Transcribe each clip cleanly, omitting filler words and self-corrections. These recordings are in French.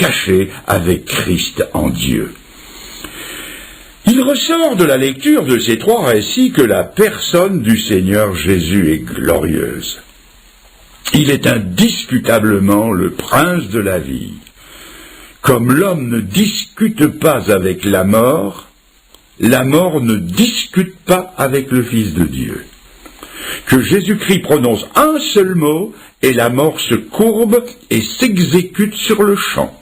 caché avec Christ en Dieu. Il ressort de la lecture de ces trois récits que la personne du Seigneur Jésus est glorieuse. Il est indiscutablement le prince de la vie. Comme l'homme ne discute pas avec la mort ne discute pas avec le Fils de Dieu. Que Jésus-Christ prononce un seul mot et la mort se courbe et s'exécute sur le champ.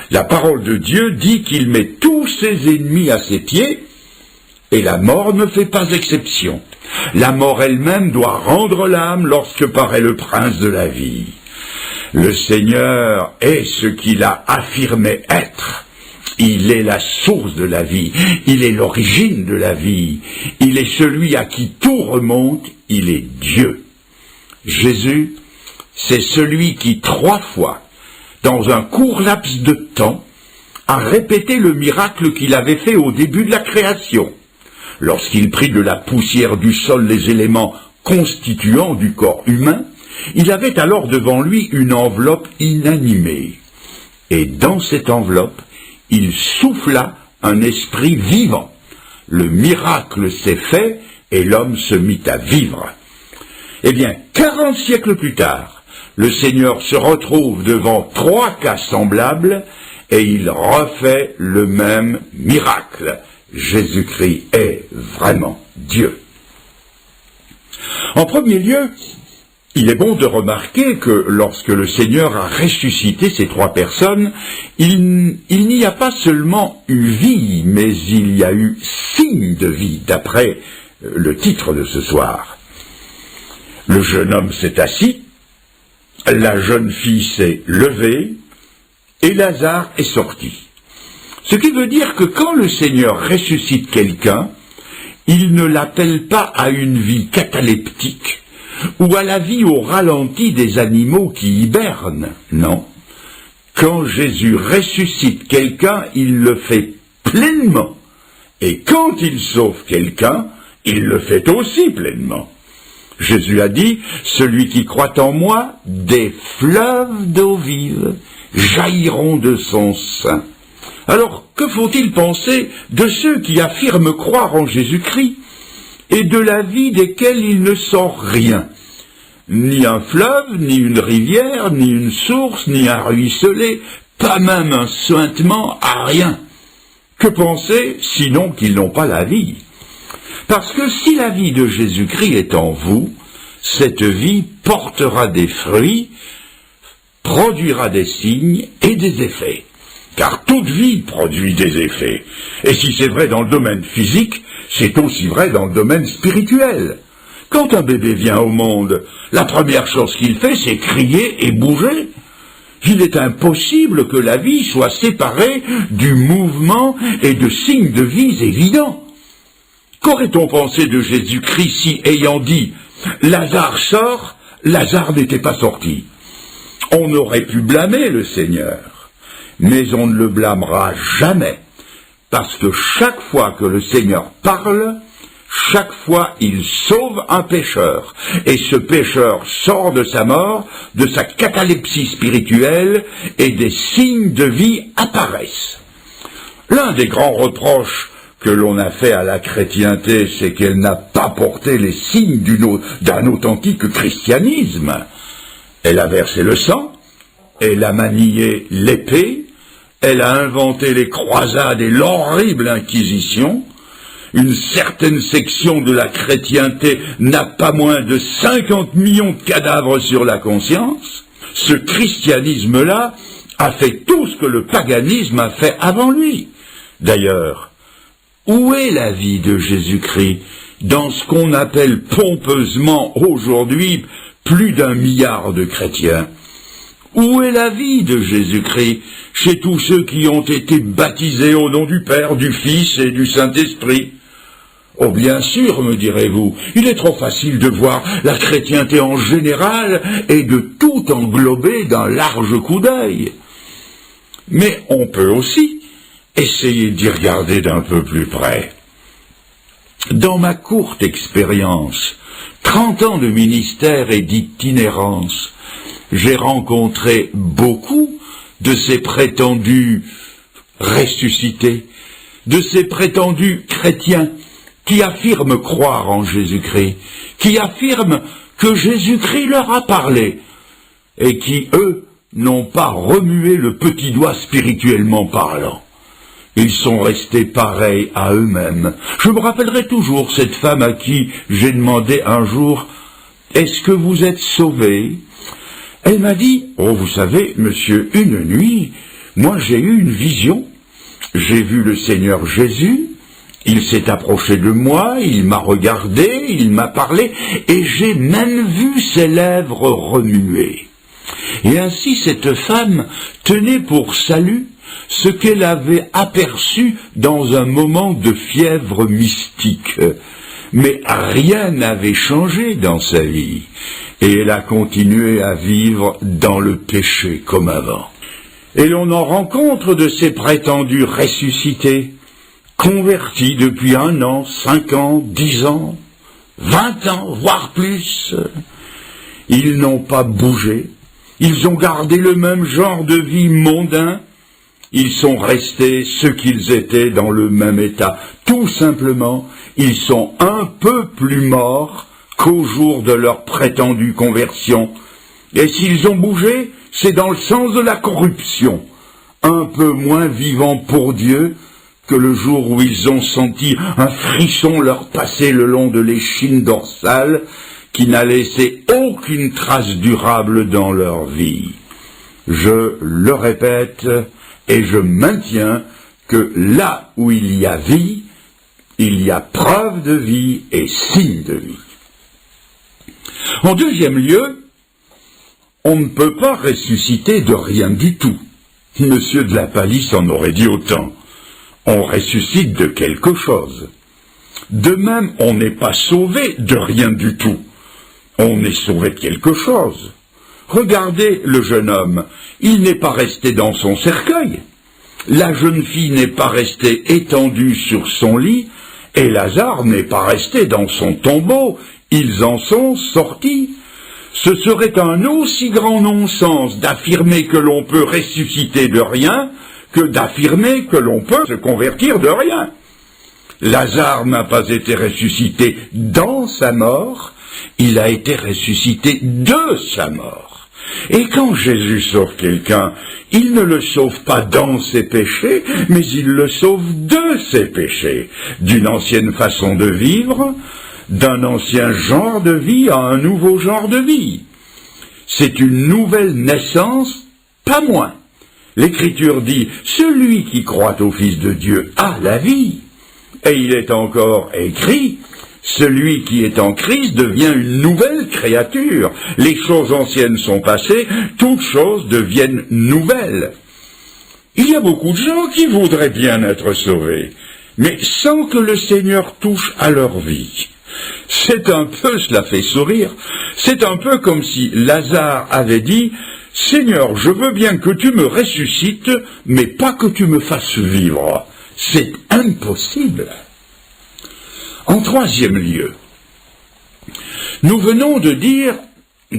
La parole de Dieu dit qu'il met tous ses ennemis à ses pieds et la mort ne fait pas exception. La mort elle-même doit rendre l'âme lorsque paraît le prince de la vie. Le Seigneur est ce qu'il a affirmé être. Il est la source de la vie, il est l'origine de la vie, il est celui à qui tout remonte, il est Dieu. Jésus, c'est celui qui 3 fois, dans un court laps de temps, a répété le miracle qu'il avait fait au début de la création. Lorsqu'il prit de la poussière du sol les éléments constituants du corps humain, il avait alors devant lui une enveloppe inanimée. Et dans cette enveloppe, il souffla un esprit vivant. Le miracle s'est fait et l'homme se mit à vivre. Eh bien, 40 siècles plus tard, le Seigneur se retrouve devant 3 cas semblables et il refait le même miracle. Jésus-Christ est vraiment Dieu. En premier lieu, il est bon de remarquer que lorsque le Seigneur a ressuscité ces 3 personnes, il n'y a pas seulement eu vie, mais il y a eu signe de vie, d'après le titre de ce soir. Le jeune homme s'est assis, la jeune fille s'est levée, et Lazare est sorti. Ce qui veut dire que quand le Seigneur ressuscite quelqu'un, il ne l'appelle pas à une vie cataleptique, ou à la vie au ralenti des animaux qui hibernent, non. Quand Jésus ressuscite quelqu'un, il le fait pleinement. Et quand il sauve quelqu'un, il le fait aussi pleinement. Jésus a dit, « Celui qui croit en moi, des fleuves d'eau vive jailliront de son sein. » Alors, que faut-il penser de ceux qui affirment croire en Jésus-Christ et de la vie desquels il ne sort rien? Ni un fleuve, ni une rivière, ni une source, ni un ruisselet, pas même un suintement, à rien. Que penser, sinon qu'ils n'ont pas la vie? Parce que si la vie de Jésus-Christ est en vous, cette vie portera des fruits, produira des signes et des effets. Car toute vie produit des effets. Et si c'est vrai dans le domaine physique, c'est aussi vrai dans le domaine spirituel. Quand un bébé vient au monde, la première chose qu'il fait, c'est crier et bouger. Il est impossible que la vie soit séparée du mouvement et de signes de vie évidents. Qu'aurait-on pensé de Jésus-Christ si, ayant dit « Lazare sort », Lazare n'était pas sorti? On aurait pu blâmer le Seigneur, mais on ne le blâmera jamais, parce que chaque fois que le Seigneur parle, chaque fois il sauve un pécheur, et ce pécheur sort de sa mort, de sa catalepsie spirituelle, et des signes de vie apparaissent. L'un des grands reproches que l'on a fait à la chrétienté, c'est qu'elle n'a pas porté les signes d'un authentique christianisme. Elle a versé le sang, elle a manié l'épée, elle a inventé les croisades et l'horrible inquisition. Une certaine section de la chrétienté n'a pas moins de 50 millions de cadavres sur la conscience. Ce christianisme-là a fait tout ce que le paganisme a fait avant lui. D'ailleurs, où est la vie de Jésus-Christ dans ce qu'on appelle pompeusement aujourd'hui plus d'1 milliard de chrétiens? Où est la vie de Jésus-Christ chez tous ceux qui ont été baptisés au nom du Père, du Fils et du Saint-Esprit? Oh bien sûr, me direz-vous, il est trop facile de voir la chrétienté en général et de tout englober d'un large coup d'œil. Mais on peut aussi essayer d'y regarder d'un peu plus près. Dans ma courte expérience, 30 ans de ministère et d'itinérance, j'ai rencontré beaucoup de ces prétendus ressuscités, de ces prétendus chrétiens qui affirment croire en Jésus-Christ, qui affirment que Jésus-Christ leur a parlé, et qui, eux, n'ont pas remué le petit doigt spirituellement parlant. Ils sont restés pareils à eux-mêmes. Je me rappellerai toujours cette femme à qui j'ai demandé un jour « Est-ce que vous êtes sauvé ?» Elle m'a dit « Oh, vous savez, monsieur, une nuit, moi j'ai eu une vision. J'ai vu le Seigneur Jésus, il s'est approché de moi, il m'a regardé, il m'a parlé, et j'ai même vu ses lèvres remuer. » Et ainsi cette femme tenait pour salut ce qu'elle avait aperçu dans un moment de fièvre mystique. Mais rien n'avait changé dans sa vie, et elle a continué à vivre dans le péché comme avant. Et l'on en rencontre de ces prétendus ressuscités, convertis depuis 1 an, 5 ans, 10 ans, 20 ans, voire plus. Ils n'ont pas bougé, ils ont gardé le même genre de vie mondain, ils sont restés ce qu'ils étaient dans le même état. Tout simplement, ils sont un peu plus morts qu'au jour de leur prétendue conversion. Et s'ils ont bougé, c'est dans le sens de la corruption, un peu moins vivants pour Dieu que le jour où ils ont senti un frisson leur passer le long de l'échine dorsale qui n'a laissé aucune trace durable dans leur vie. Je le répète et je maintiens que là où il y a vie, il y a preuve de vie et signe de vie. En deuxième lieu, on ne peut pas ressusciter de rien du tout. Monsieur de la Palisse en aurait dit autant. On ressuscite de quelque chose. De même, on n'est pas sauvé de rien du tout. On est sauvé de quelque chose. Regardez le jeune homme, il n'est pas resté dans son cercueil. La jeune fille n'est pas restée étendue sur son lit, et Lazare n'est pas resté dans son tombeau. Ils en sont sortis. Ce serait un aussi grand non-sens d'affirmer que l'on peut ressusciter de rien que d'affirmer que l'on peut se convertir de rien. Lazare n'a pas été ressuscité dans sa mort, il a été ressuscité de sa mort. Et quand Jésus sauve quelqu'un, il ne le sauve pas dans ses péchés, mais il le sauve de ses péchés, d'une ancienne façon de vivre, d'un ancien genre de vie à un nouveau genre de vie. C'est une nouvelle naissance, pas moins. L'Écriture dit « Celui qui croit au Fils de Dieu a la vie ». Et il est encore écrit « Celui qui est en Christ devient une nouvelle créature. Les choses anciennes sont passées, toutes choses deviennent nouvelles ». Il y a beaucoup de gens qui voudraient bien être sauvés, mais sans que le Seigneur touche à leur vie. C'est un peu, cela fait sourire, c'est un peu comme si Lazare avait dit « Seigneur, je veux bien que tu me ressuscites, mais pas que tu me fasses vivre. » C'est impossible. En troisième lieu, nous venons de dire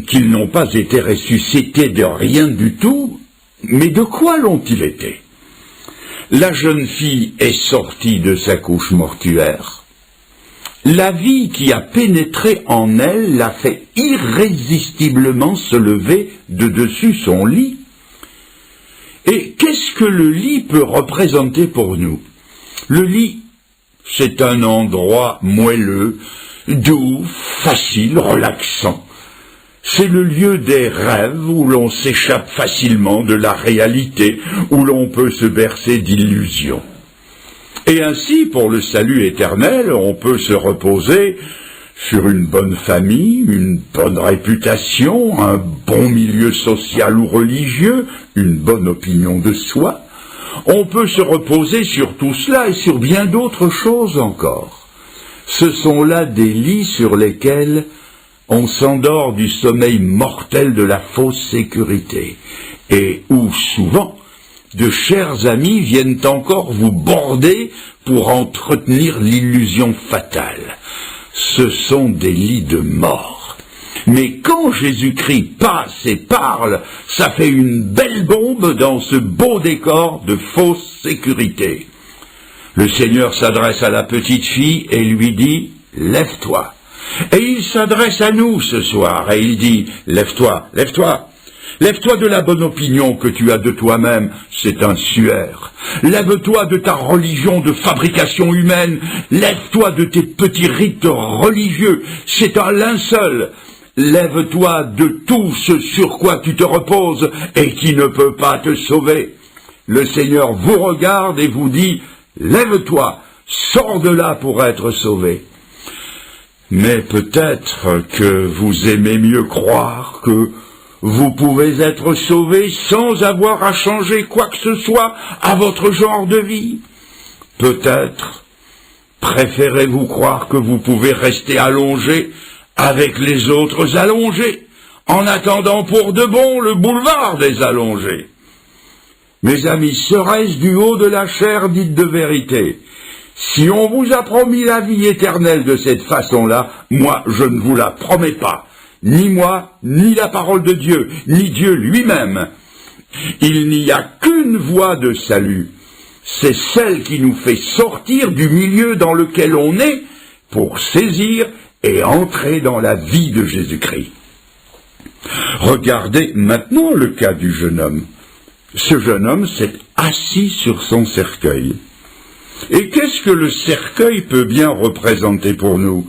qu'ils n'ont pas été ressuscités de rien du tout, mais de quoi l'ont-ils été? La jeune fille est sortie de sa couche mortuaire. La vie qui a pénétré en elle l'a fait irrésistiblement se lever de dessus son lit. Et qu'est-ce que le lit peut représenter pour nous? Le lit, c'est un endroit moelleux, doux, facile, relaxant. C'est le lieu des rêves où l'on s'échappe facilement de la réalité, où l'on peut se bercer d'illusions. Et ainsi, pour le salut éternel, on peut se reposer sur une bonne famille, une bonne réputation, un bon milieu social ou religieux, une bonne opinion de soi. On peut se reposer sur tout cela et sur bien d'autres choses encore. Ce sont là des lits sur lesquels on s'endort du sommeil mortel de la fausse sécurité, et où souvent de chers amis viennent encore vous border pour entretenir l'illusion fatale. Ce sont des lits de mort. Mais quand Jésus-Christ passe et parle, ça fait une belle bombe dans ce beau décor de fausse sécurité. Le Seigneur s'adresse à la petite fille et lui dit « Lève-toi ». Et il s'adresse à nous ce soir et il dit « Lève-toi, lève-toi ». Lève-toi de la bonne opinion que tu as de toi-même, c'est un suaire. Lève-toi de ta religion de fabrication humaine. Lève-toi de tes petits rites religieux, c'est un linceul. Lève-toi de tout ce sur quoi tu te reposes et qui ne peut pas te sauver. Le Seigneur vous regarde et vous dit « Lève-toi, sors de là pour être sauvé ». Mais peut-être que vous aimez mieux croire que vous pouvez être sauvé sans avoir à changer quoi que ce soit à votre genre de vie. Peut-être préférez-vous croire que vous pouvez rester allongé avec les autres allongés, en attendant pour de bon le boulevard des allongés. Mes amis, serait-ce du haut de la chair dite de vérité? Si on vous a promis la vie éternelle de cette façon-là, moi je ne vous la promets pas. Ni moi, ni la parole de Dieu, ni Dieu lui-même. Il n'y a qu'une voie de salut. C'est celle qui nous fait sortir du milieu dans lequel on est pour saisir et entrer dans la vie de Jésus-Christ. Regardez maintenant le cas du jeune homme. Ce jeune homme s'est assis sur son cercueil. Et qu'est-ce que le cercueil peut bien représenter pour nous ?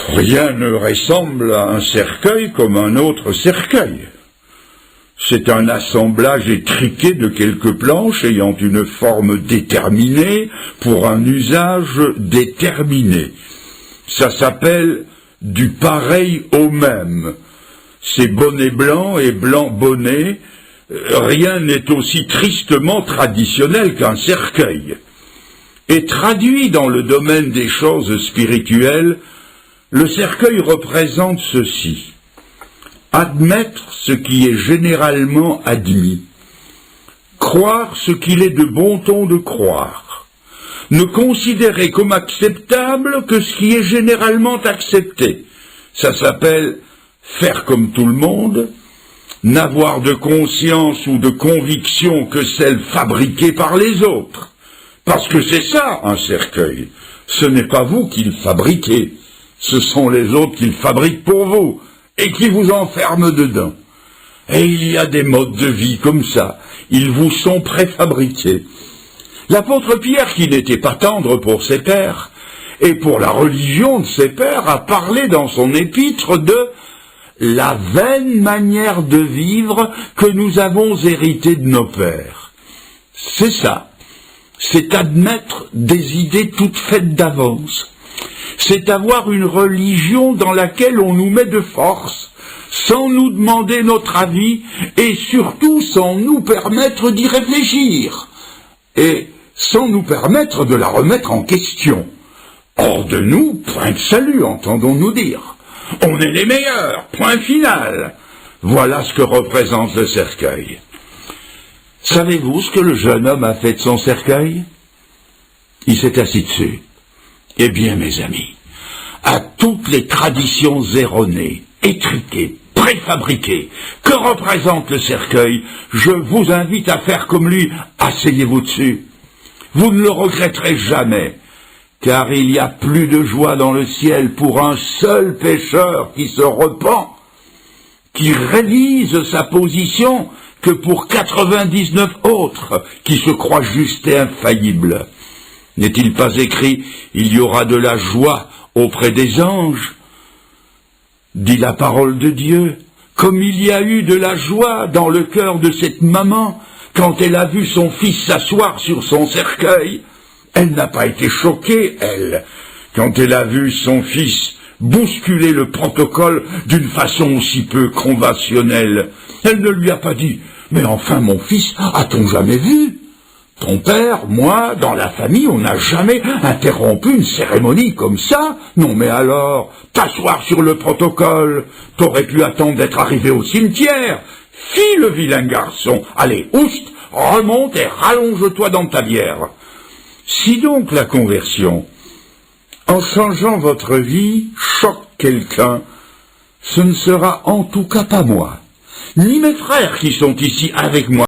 Rien ne ressemble à un cercueil comme un autre cercueil. C'est un assemblage étriqué de quelques planches ayant une forme déterminée pour un usage déterminé. Ça s'appelle du pareil au même. C'est bonnet blanc et blanc bonnet. Rien n'est aussi tristement traditionnel qu'un cercueil. Et traduit dans le domaine des choses spirituelles, le cercueil représente ceci: admettre ce qui est généralement admis, croire ce qu'il est de bon ton de croire, ne considérer comme acceptable que ce qui est généralement accepté. Ça s'appelle faire comme tout le monde, n'avoir de conscience ou de conviction que celle fabriquée par les autres. Parce que c'est ça, un cercueil. Ce n'est pas vous qui le fabriquez. Ce sont les autres qui le fabriquent pour vous et qui vous enferment dedans. Et il y a des modes de vie comme ça. Ils vous sont préfabriqués. L'apôtre Pierre, qui n'était pas tendre pour ses pères et pour la religion de ses pères, a parlé dans son épître de la vaine manière de vivre que nous avons héritée de nos pères. C'est ça. C'est admettre des idées toutes faites d'avance. C'est avoir une religion dans laquelle on nous met de force, sans nous demander notre avis, et surtout sans nous permettre d'y réfléchir, et sans nous permettre de la remettre en question. Hors de nous, point de salut, entendons-nous dire. On est les meilleurs, point final. Voilà ce que représente le cercueil. Savez-vous ce que le jeune homme a fait de son cercueil? Il s'est assis dessus. Eh bien, mes amis, à toutes les traditions erronées, étriquées, préfabriquées, que représente le cercueil, je vous invite à faire comme lui, asseyez-vous dessus. Vous ne le regretterez jamais, car il y a plus de joie dans le ciel pour un seul pécheur qui se repent, qui révise sa position, que pour 99 autres qui se croient justes et infaillibles. N'est-il pas écrit « Il y aura de la joie auprès des anges » dit la parole de Dieu, comme il y a eu de la joie dans le cœur de cette maman quand elle a vu son fils s'asseoir sur son cercueil. Elle n'a pas été choquée, elle, quand elle a vu son fils bousculer le protocole d'une façon aussi peu conventionnelle. Elle ne lui a pas dit « Mais enfin, mon fils, a-t-on jamais vu ? Ton père, moi, dans la famille, on n'a jamais interrompu une cérémonie comme ça. Non, mais alors, t'asseoir sur le protocole, t'aurais pu attendre d'être arrivé au cimetière. Fis le vilain garçon, allez, oust, remonte et rallonge-toi dans ta bière. » Si donc la conversion en changeant votre vie, choque quelqu'un, ce ne sera en tout cas pas moi, ni mes frères qui sont ici avec moi.